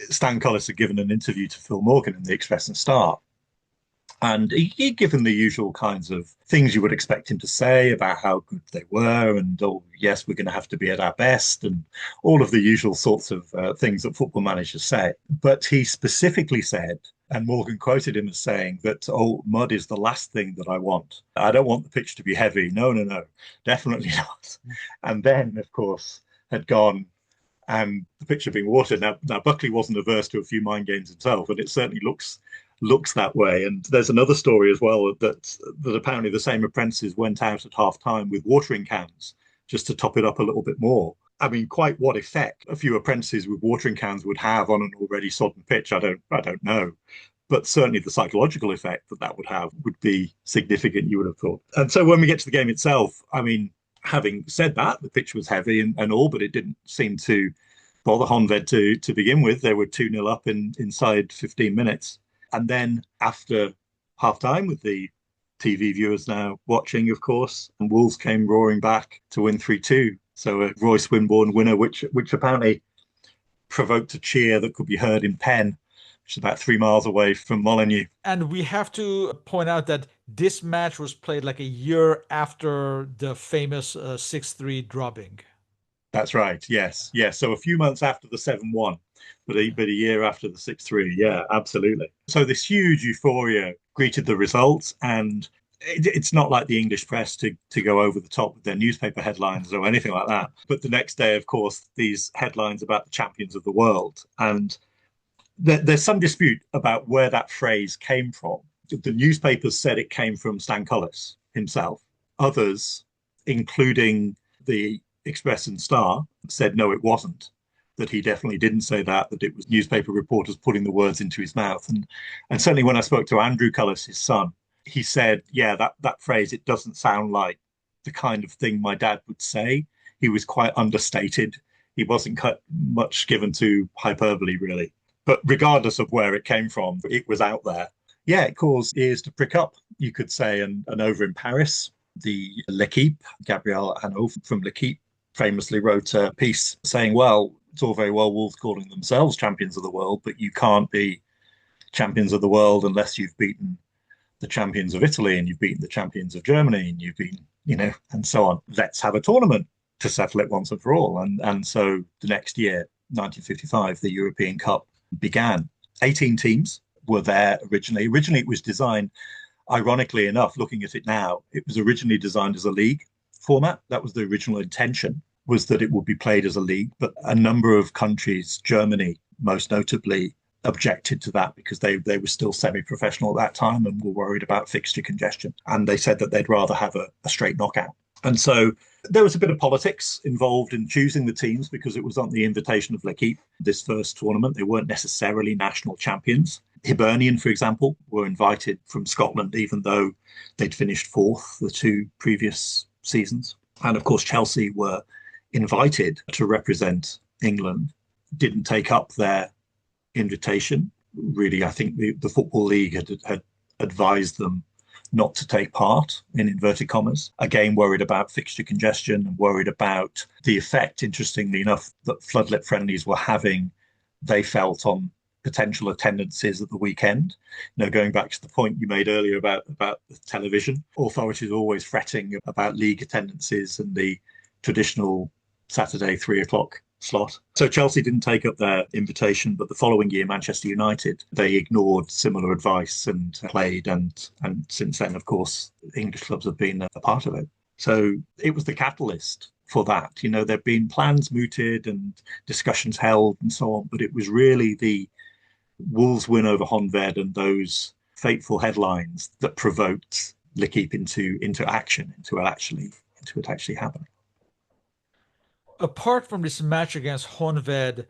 Stan Cullis had given an interview to Phil Morgan in the Express and Star. And he'd given the usual kinds of things you would expect him to say about how good they were. And, oh, yes, we're going to have to be at our best. And all of the usual sorts of things that football managers say. But he specifically said, and Morgan quoted him as saying that, oh, mud is the last thing that I want. I don't want the pitch to be heavy. No, definitely not. And then, of course, had gone and the pitch had been watered. Now Buckley wasn't averse to a few mind games himself, and it certainly looks that way. And there's another story as well that apparently the same apprentices went out at half time with watering cans just to top it up a little bit more. I mean, quite what effect a few apprentices with watering cans would have on an already sodden pitch, I don't know. But certainly the psychological effect that would have would be significant, you would have thought. And so when we get to the game itself, I mean, having said that, the pitch was heavy and all, but it didn't seem to bother Honved to begin with. They were 2-0 up inside 15 minutes. And then after half-time, with the TV viewers now watching, of course, and Wolves came roaring back to win 3-2. So a Roy Swinburne winner, which apparently provoked a cheer that could be heard in Penn, which is about 3 miles away from Molineux. And we have to point out that this match was played like a year after the famous 6-3 drubbing. That's right. Yes. So a few months after the 7-1, but a year after the 6-3. Yeah, absolutely. So this huge euphoria greeted the results, and it's not like the English press to go over the top with their newspaper headlines or anything like that. But the next day, of course, these headlines about the champions of the world. And there's some dispute about where that phrase came from. The newspapers said it came from Stan Cullis himself. Others, including the Express and Star, said no, it wasn't, that he definitely didn't say that it was newspaper reporters putting the words into his mouth. And certainly when I spoke to Andrew Cullis, his son, he said, yeah, that phrase, it doesn't sound like the kind of thing my dad would say. He was quite understated. He wasn't much given to hyperbole, really. But regardless of where it came from, it was out there. Yeah, it caused ears to prick up, you could say. And over in Paris, the L'Equipe, Gabriel Hanot from L'Equipe, famously wrote a piece saying, well, it's all very well Wolves calling themselves champions of the world, but you can't be champions of the world unless you've beaten the champions of Italy and you've beaten the champions of Germany and you've been, and so on. Let's have a tournament to settle it once and for all. And so the next year, 1955, the European Cup began. 18 teams were there originally. Originally, it was designed, ironically enough, looking at it now, it was originally designed as a league format. That was the original intention, was that it would be played as a league. But a number of countries, Germany most notably, objected to that because they were still semi-professional at that time and were worried about fixture congestion. And they said that they'd rather have a straight knockout. And so there was a bit of politics involved in choosing the teams because it was on the invitation of L'Equipe, this first tournament. They weren't necessarily national champions. Hibernian, for example, were invited from Scotland, even though they'd finished fourth the 2 previous seasons. And of course, Chelsea were invited to represent England, didn't take up their invitation. Really, I think the Football League had advised them not to take part, in inverted commas. Again, worried about fixture congestion and worried about the effect, interestingly enough, that floodlit friendlies were having, they felt, on potential attendances at the weekend. Going back to the point you made earlier about the television, authorities are always fretting about league attendances and the traditional Saturday 3:00 slot. So Chelsea didn't take up their invitation, but the following year, Manchester United, they ignored similar advice and played. And since then, of course, English clubs have been a part of it. So it was the catalyst for that. There'd been plans mooted and discussions held and so on, but it was really the Wolves win over Honved and those fateful headlines that provoked L'Équipe into action, into it actually happening. Apart from this match against Honved,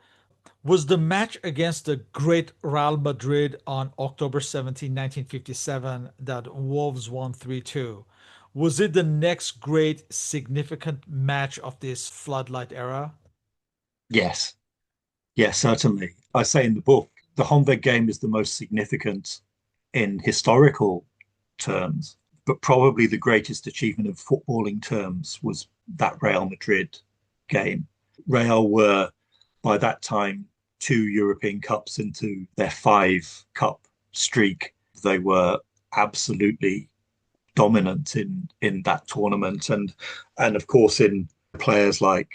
was the match against the great Real Madrid on October 17, 1957 that Wolves won 3-2? Was it the next great significant match of this floodlight era? Yes, yes, certainly. I say in the book, the Honved game is the most significant in historical terms, but probably the greatest achievement of footballing terms was that Real Madrid game. Real were, by that time, 2 European Cups into their 5 cup streak. They were absolutely dominant in that tournament, and of course in players like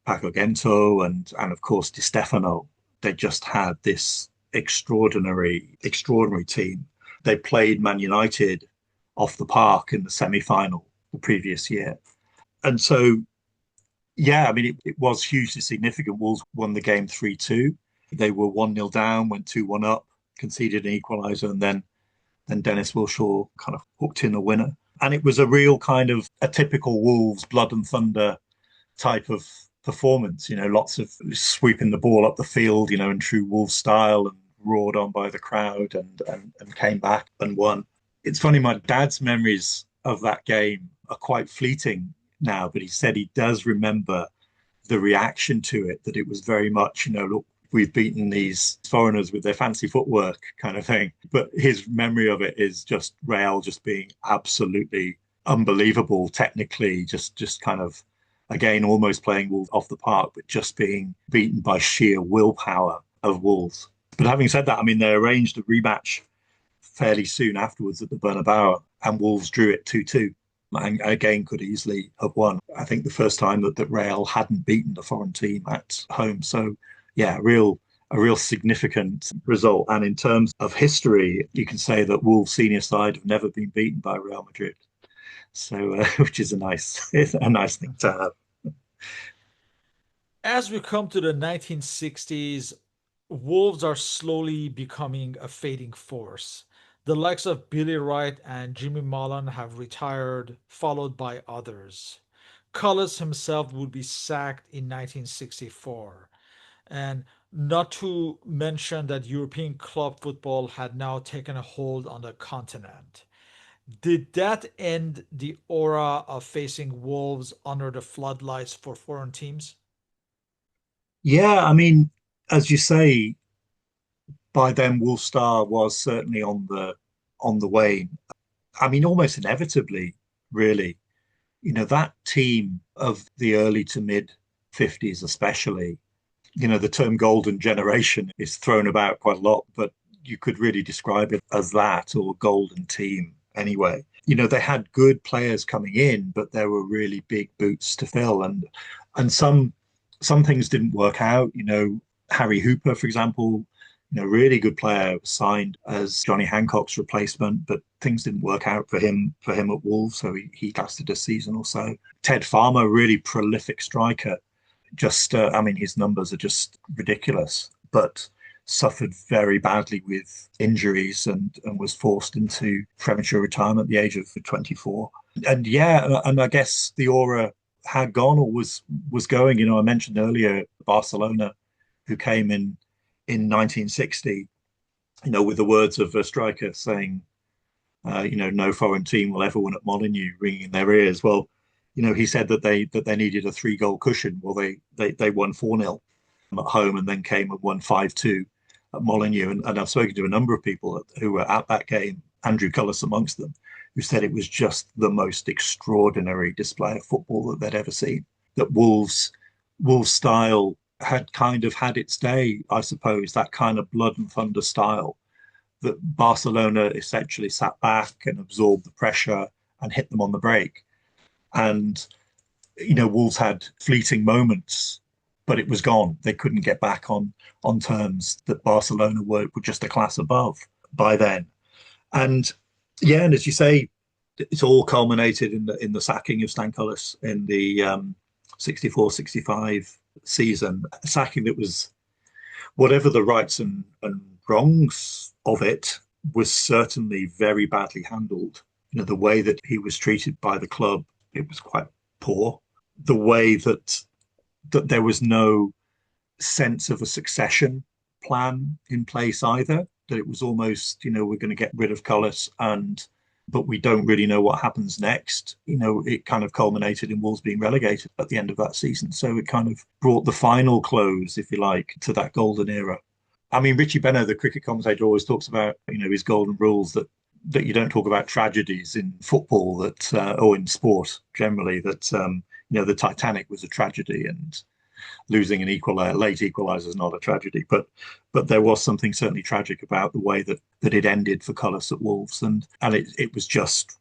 Paco Gento and of course Di Stefano. They just had this extraordinary team. They played Man United off the park in the semi-final the previous year, and so yeah, I mean it was hugely significant. Wolves won the game 3-2. They were 1-0 down, went 2-1 up, conceded an equaliser, and then Dennis Wilshaw kind of hooked in a winner. And it was a real kind of a typical Wolves blood and thunder type of performance, lots of sweeping the ball up the field, in true Wolves style, and roared on by the crowd, and came back and won. It's funny, my dad's memories of that game are quite fleeting now, but he said he does remember the reaction to it, that it was very much, look, we've beaten these foreigners with their fancy footwork kind of thing. But his memory of it is just Real just being absolutely unbelievable technically, just kind of, again, almost playing Wolves off the park, but just being beaten by sheer willpower of Wolves. But having said that, I mean, they arranged a rematch fairly soon afterwards at the Bernabeu, and Wolves drew it 2-2. And again, could easily have won. I think the first time that Real hadn't beaten a foreign team at home. So yeah, a real significant result. And in terms of history, you can say that Wolves senior side have never been beaten by Real Madrid. So, which is a nice thing to have. As we come to the 1960s, Wolves are slowly becoming a fading force. The likes of Billy Wright and Jimmy Mullen have retired, followed by others. Cullis himself would be sacked in 1964. And not to mention that European club football had now taken a hold on the continent. Did that end the aura of facing Wolves under the floodlights for foreign teams? Yeah, I mean, as you say, by then Wolfstar was certainly on the wane. I mean, almost inevitably, really. That team of the early to mid 50s, especially, the term golden generation is thrown about quite a lot, but you could really describe it as that, or golden team anyway. They had good players coming in, but there were really big boots to fill, and some things didn't work out. Harry Hooper, for example, really good player, was signed as Johnny Hancock's replacement, but things didn't work out for him at Wolves, so he lasted a season or so. Ted Farmer, really prolific striker, just I mean, his numbers are just ridiculous, but suffered very badly with injuries, and was forced into premature retirement at the age of 24. And yeah, and I guess the aura had gone, or was going. I mentioned earlier Barcelona, who came in 1960, with the words of a striker saying, no foreign team will ever win at Molineux, ringing in their ears. Well, he said that they needed a 3-goal cushion. Well, they won 4-0 at home, and then came and won 5-2 at Molineux. And I've spoken to a number of people who were at that game, Andrew Cullis amongst them, who said it was just the most extraordinary display of football that they'd ever seen. That Wolves style had kind of had its day, I suppose, that kind of blood and thunder style, that Barcelona essentially sat back and absorbed the pressure and hit them on the break. And, Wolves had fleeting moments, but it was gone. They couldn't get back on terms. That Barcelona were just a class above by then. And yeah, and as you say, it's all culminated in the sacking of Stan Cullis in the 64, 65 season, sacking that was, whatever the rights and wrongs of it, was certainly very badly handled. The way that he was treated by the club, it was quite poor. The way that there was no sense of a succession plan in place either, that it was almost, we're going to get rid of Cullis but we don't really know what happens next. It kind of culminated in Wolves being relegated at the end of that season. So it kind of brought the final close, if you like, to that golden era. I mean, Richie Benno, the cricket commentator, always talks about, his golden rules that you don't talk about tragedies in football or in sport generally, the Titanic was a tragedy, and losing an late equaliser is not a tragedy, but there was something certainly tragic about the way that it ended for Cullis at Wolves, and it was just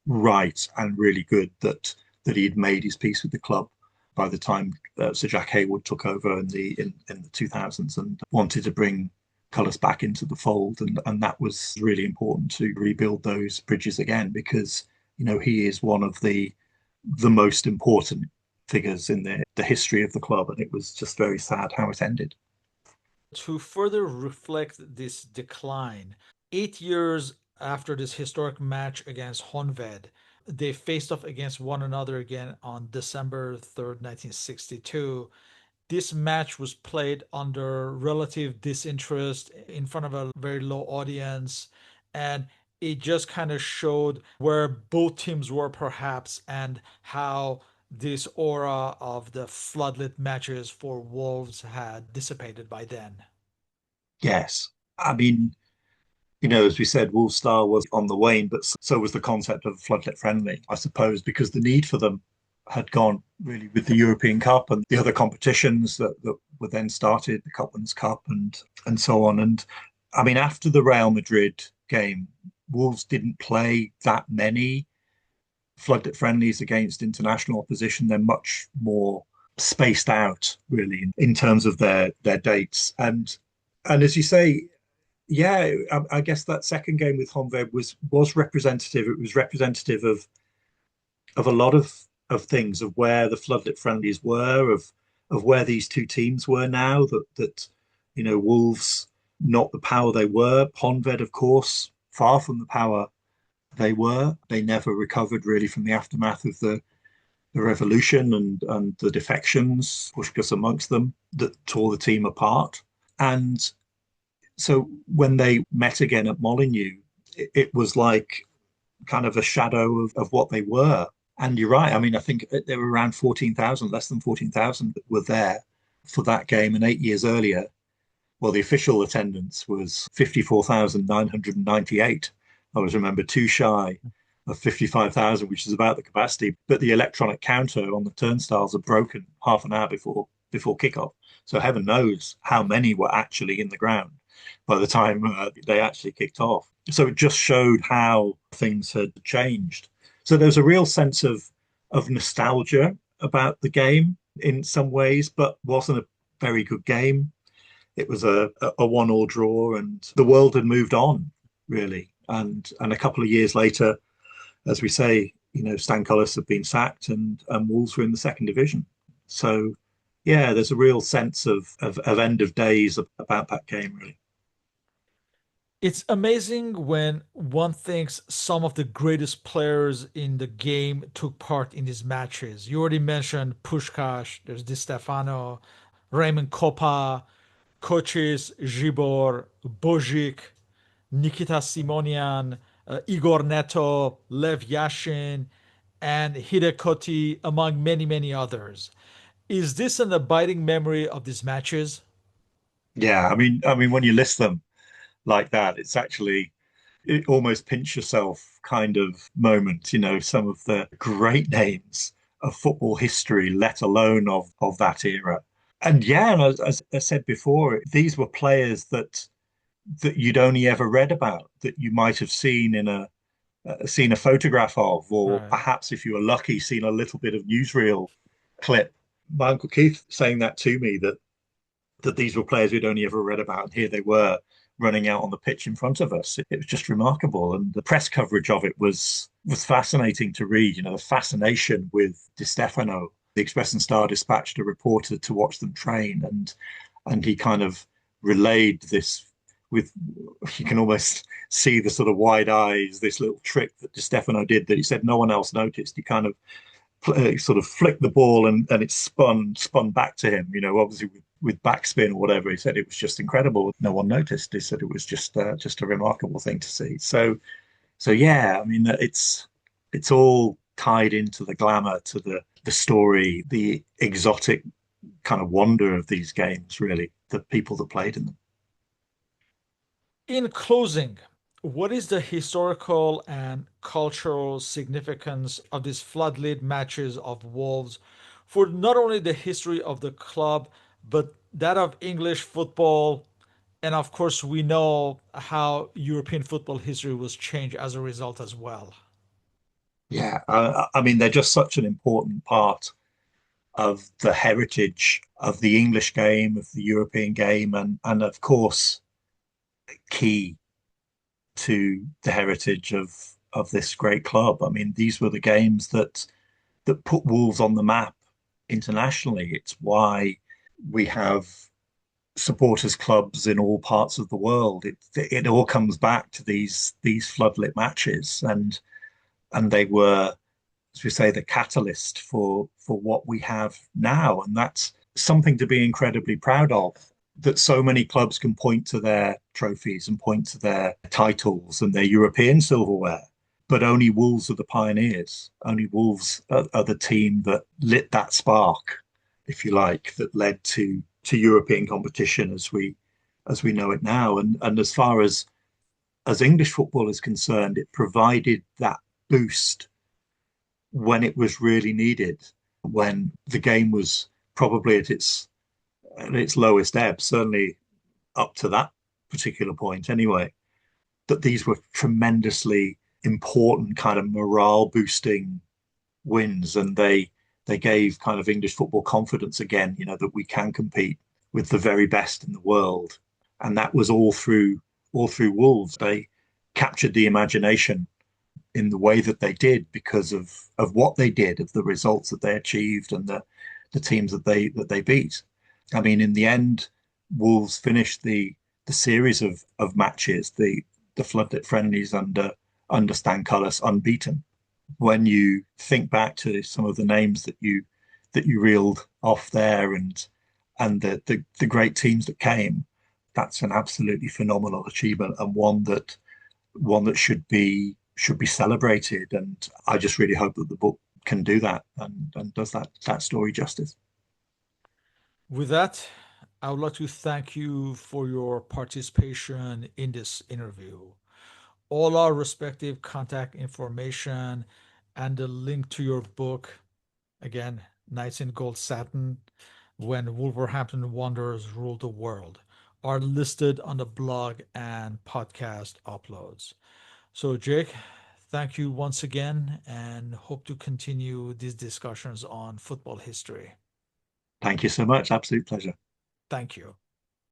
right and really good that he had made his peace with the club by the time Sir Jack Hayward took over in the 2000s and wanted to bring Cullis back into the fold, and that was really important to rebuild those bridges again, because he is one of the most important figures in the history of the club, and it was just very sad how it ended. To further reflect this decline, 8 years after this historic match against Honved, they faced off against one another again on December 3rd, 1962. This match was played under relative disinterest in front of a very low audience, and it just kind of showed where both teams were, perhaps, and how this aura of the floodlit matches for Wolves had dissipated by then. Yes. I mean, as we said, Wolves Star was on the wane, but so was the concept of floodlit friendly, I suppose, because the need for them had gone really with the European Cup and the other competitions that were then started, the Cupman's Cup and so on. And I mean, after the Real Madrid game, Wolves didn't play that many floodlit friendlies against international opposition. They're much more spaced out, really, in terms of their dates. And as you say, yeah, I guess that second game with Honved was representative. It was representative of a lot of things, of where the floodlit friendlies were, of where these two teams were now. That Wolves, not the power they were. Honved, of course, far from the power they were. They never recovered really from the aftermath of the revolution and the defections, Pushkas amongst them, that tore the team apart. And so when they met again at Molineux, it was like kind of a shadow of what they were. And you're right. I mean, I think there were around 14,000, less than 14,000 that were there for that game. And 8 years earlier, well, the official attendance was 54,998. I always remember, too shy of 55,000, which is about the capacity. But the electronic counter on the turnstiles are broken half an hour before kickoff. So heaven knows how many were actually in the ground by the time they actually kicked off. So it just showed how things had changed. So there's a real sense of nostalgia about the game in some ways, but wasn't a very good game. It was a 1-1 draw, and the world had moved on, really. And a couple of years later, as we say, Stan Cullis had been sacked, and Wolves were in the second division. So yeah, there's a real sense of end of days about that game, really. It's amazing when one thinks some of the greatest players in the game took part in these matches. You already mentioned Puskás, there's Di Stefano, Raymond Kopa, Kocis, Zsibor, Božič, Nikita Simonian, Igor Neto, Lev Yashin, and Hidekoti, among many, many others. Is this an abiding memory of these matches? Yeah, I mean, when you list them like that, it's actually, it almost pinch yourself kind of moment. Some of the great names of football history, let alone of that era. And yeah, and as I said before, these were players that you'd only ever read about, that you might have seen seen a photograph of, or Right. perhaps if you were lucky, seen a little bit of newsreel clip. My uncle Keith saying that to me, that these were players we'd only ever read about, and here they were running out on the pitch in front of us. It was just remarkable, and the press coverage of it was fascinating to read. The fascination with Di Stefano The Express and Star dispatched a reporter to watch them train, and he kind of relayed this with, you can almost see the sort of wide eyes, this little trick that Di Stefano did that he said no one else noticed. He kind of sort of flicked the ball, and it spun back to him, obviously with backspin or whatever. He said it was just incredible. No one noticed. He said it was just a remarkable thing to see. So yeah, I mean, it's all tied into the glamour, to the story, the exotic kind of wonder of these games, really, the people that played in them. In closing, what is the historical and cultural significance of these floodlit matches of Wolves for not only the history of the club, but that of English football? And of course, we know how European football history was changed as a result as well. Yeah, I mean, they're just such an important part of the heritage of the English game, of the European game, and of course, key to the heritage of this great club. I mean, these were the games that put Wolves on the map internationally. It's why we have supporters clubs in all parts of the world. It all comes back to these floodlit matches, and they were, as we say, the catalyst for what we have now, and that's something to be incredibly proud of. That so many clubs can point to their trophies and point to their titles and their European silverware, but only Wolves are the pioneers. Only Wolves are the team that lit that spark, if you like, that led to European competition as we know it now. And as far as English football is concerned, it provided that boost when it was really needed, when the game was probably at its lowest ebb, certainly up to that particular point anyway, that these were tremendously important kind of morale boosting wins, and they gave kind of English football confidence again, that we can compete with the very best in the world. And that was all through Wolves. They captured the imagination in the way that they did because of what they did, of the results that they achieved, and the teams that they beat. I mean, in the end, Wolves finished the series of matches, the floodlit friendlies under Stan Cullis, unbeaten. When you think back to some of the names that you reeled off there, and the great teams that came, that's an absolutely phenomenal achievement, and one that should be celebrated. And I just really hope that the book can do that, and does that story justice. With that, I would like to thank you for your participation in this interview. All our respective contact information and the link to your book, again, Knights in Gold Satin, When Wolverhampton Wanderers Ruled the World, are listed on the blog and podcast uploads. So, Jake, thank you once again and hope to continue these discussions on football history. Thank you so much. Absolute pleasure. Thank you.